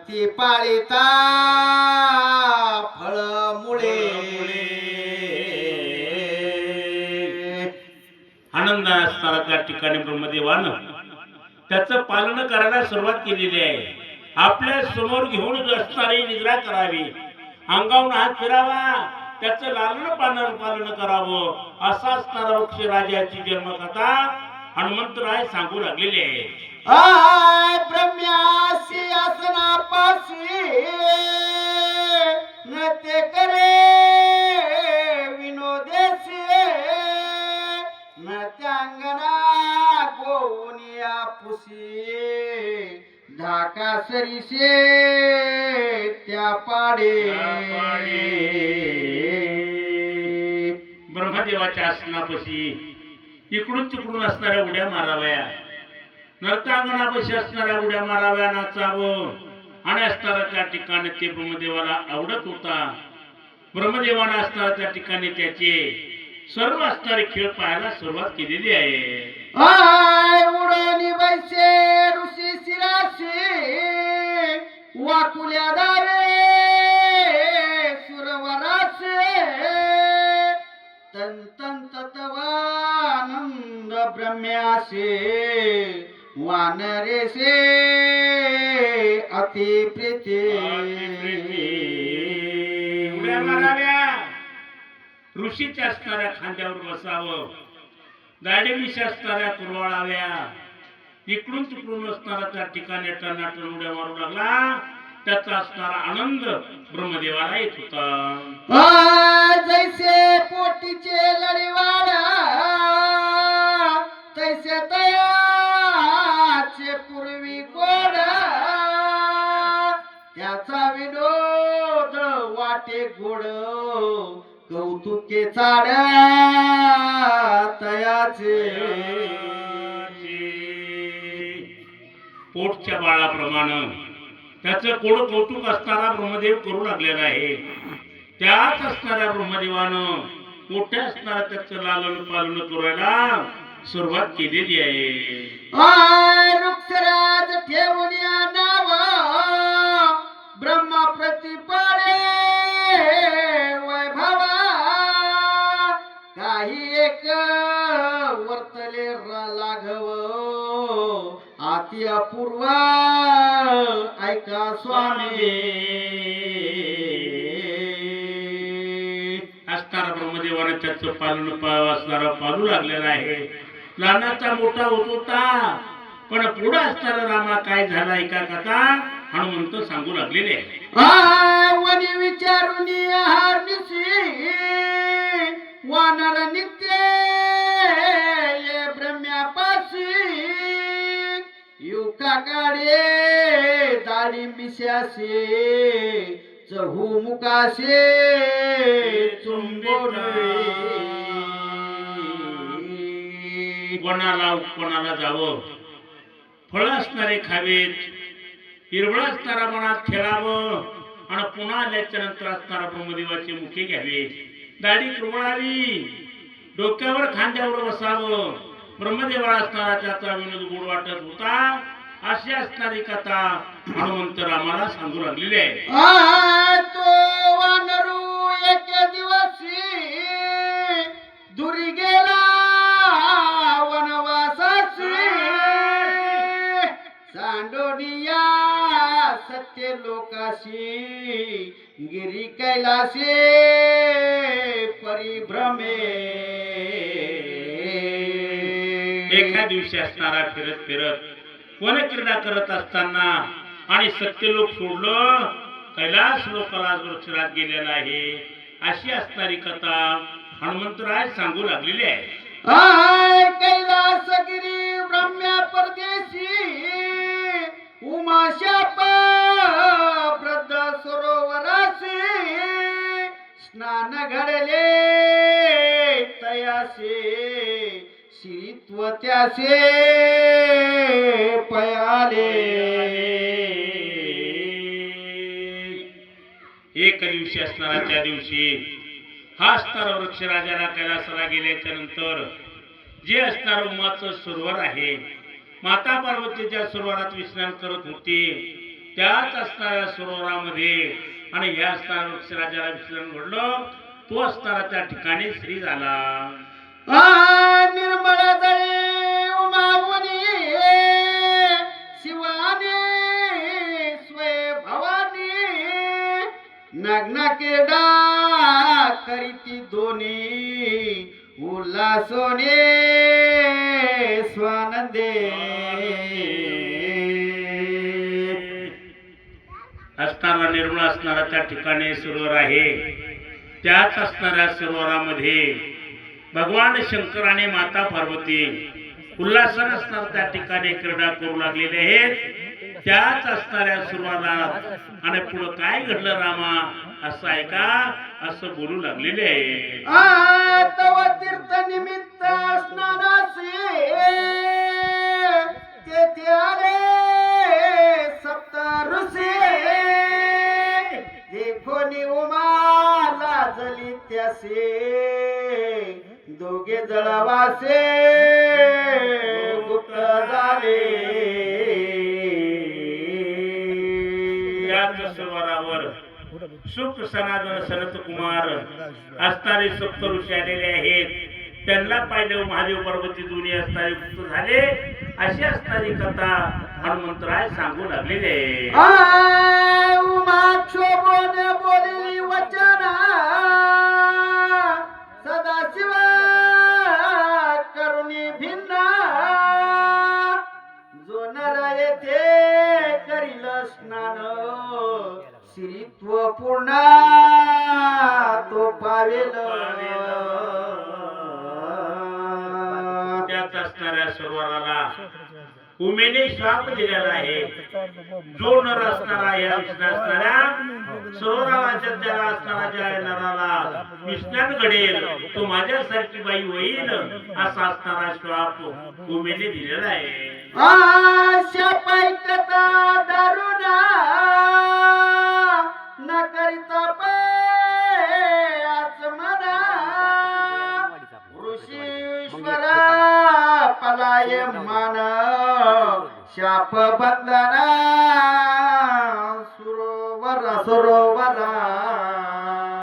ती पाळीता फळ मुळे आनंद असणारा त्या ठिकाणी ब्रह्मदेवानं त्याचं पालन करायला सुरुवात केलेली आहे. आपल्या समोर घेऊन असणारी निद्रा करावी, अंगावून हात फिरावा, त्याचं लालन पालन करावं, असा असणारा वृक्ष राजाची जन्मकथा हनुमंतराय सांगू लागलेली आहे. आय ब्रह्म्यासी आसनापासी नृत्य करे विनोदेसी नृत्यांगना गोवनिया पुसी धाका सरीसे त्या पाडे ब्रह्मदेवाच्या आसनापाशी इकडून तिकडून असणाऱ्या उड्या माराव्या, नर्तांगणापाशी असणाऱ्या उड्या माराव्या, नाचावं आणि असणारा त्या ठिकाणी ते ब्रह्मदेवाला आवडत होता. ब्रह्मदेवाने असणारा त्या ठिकाणी त्याचे सर्व असणारे खेळ पाहायला सुरुवात केलेली आहे. आय उडणी बैसे ऋषी शिराशी वाकुल्या दारे सुरवरासे तन तन तत्वानंद ब्रह्म्यासे वानरेसे अति प्रीती उड्या माराव्या, ऋषीच्या असणाऱ्या खांद्यावर बसावं, दाढी मिशी असणाऱ्या कुरवाळाव्या, इकडून तिकडून असणारा त्या ठिकाणी टनाटन उड्या मारू लागला. त्याचा असणारा आनंद ब्रह्मदेवाला येत होता. जैसे पोटीचे लढीवाडा तैसे तयाचे पूर्वी गोडा त्याचा विनोद वाटे गोड कौतुके चाड तयाचे पोटच्या बाळाप्रमाणे त्याचं कोड कौतुक असणारा ब्रह्मदेव करू लागलेला आहे. त्याच असणाऱ्या ब्रह्मदेवानं मोठ्या असणारा त्याचं लालन पालन करायला सुरुवात केलेली आहे. वृक्षराज ठेवून या नाव ब्रह्मा प्रतिपाळे वैभवा काही एक वर्तले लाघव अति अपूर्व ऐका स्वामी असणारा ब्रह्मदेवाने त्याचं पालन असणारा पालू लागलेला आहे. लहानाचा मोठा होत होता, पण पुढे असणारा रामा काय झाला एका कथा हनुमंत सांगू लागलेले आहे. वनी विचारून आहार निशी वानर नित्य ये ब्रह्म्यापाशी युका काढे दाढी मिश्यासे चहू मुकाशे चुंबोरे कोणाला जावं, फळ असणारे खावेत, हिरवळ असणारा मनात खेळावं आणि पुन्हा आल्याच्या नंतर असणारा ब्रह्मदेवाचे मुखे घ्यावे, दाढी कुरवळावी, डोक्यावर खांद्यावर बसावं. ब्रह्मदेवाला असणारा त्याचा विनोद गोड वाटत होता. अशी असणारी कथा हनुमंत रामाला सांगू लागलेली आहे. तो वानरू एक दिवशी दुरी गेला वनवासाची सांडोनिया सत्य लोकाशी गिरी कैलासे परिभ्रमे एका दिवशी असणारा फिरत फिरत वनक्रीडा करत असताना आणि सत्यलोक सोडलं, कैलास लोकाला वृक्षराज गेलेला आहे. अशी असणारी कथा हनुमंतराय सांगू लागलेली आहे. कैलासगिरी ब्रह्म्या परदेशी उमाशाप वृद्ध सरोवराशी स्नान घडले तयासे श्रीत्व त्यासे पयाले. एक दिवशी असणारा त्या दिवशी हा असणारा वृक्ष राजाला कैलासाला गेल्याच्या नंतर जे असणार उमाचं सरोवर आहे, माता पार्वतीच्या सरोवरात विस्नान करत होते. त्याच असणाऱ्या सरोवरामध्ये आणि या असणाऱ्या वृक्षराजाला विसर्जन घडलं. तो असणारा त्या ठिकाणी श्री झाला. निर्मळ जळे उमावनी शिवानी स्वय भवानी नग्न केडा करीती दोन्ही उल्हासोने स्वानंदे असणारा निर्मळ असणारा त्या ठिकाणी सरोवर आहे. त्याच असणाऱ्या सरोवरामध्ये भगवान शंकर आणि माता पार्वती उल्हासाने असणार त्या ठिकाणी क्रीडा करू लागलेले आहेत. त्याच असणाऱ्या सरोवराला आणि पुढे काय घडलं रामा असं ऐका असं बोलू लागलेले आहे. तव तीर्थ निमित्त स्नानासी तेथे आले सप्त ऋषी जे कोणी उमा लाजली त्यासे दोघे जळवासे गुप्त झाले. त्याच सरोवरावर सुख सनातन सनत कुमार असणारे सप्त ऋषी आलेले आहेत. त्यांना पाहिले महादेव पार्वती दोन्ही असणारे गुप्त झाले. अशी असणारी कथा हनुमंतराय सांगू लागलेले. उमाक्षोभोने बोलली वचना सदाशिव करुणी भिन्ना जो नर येथे करील स्नान श्रीत्व पूर्ण तो पावेल. त्यात असणाऱ्या सरोवराला उमेने श्राप दिलेला आहे. जो नर असणारा या विष्णू असणाऱ्या सरोवराच्या त्याला असणारा ज्या नराला विष्णान घडेल तो माझ्यासारखी बाई होईल असा असणारा श्राप उमेने दिलेला आहे. शापाईकता दारुणा न करिता आचमना ऋषीश्वरा पलाय मान शाप बंधना सरोवर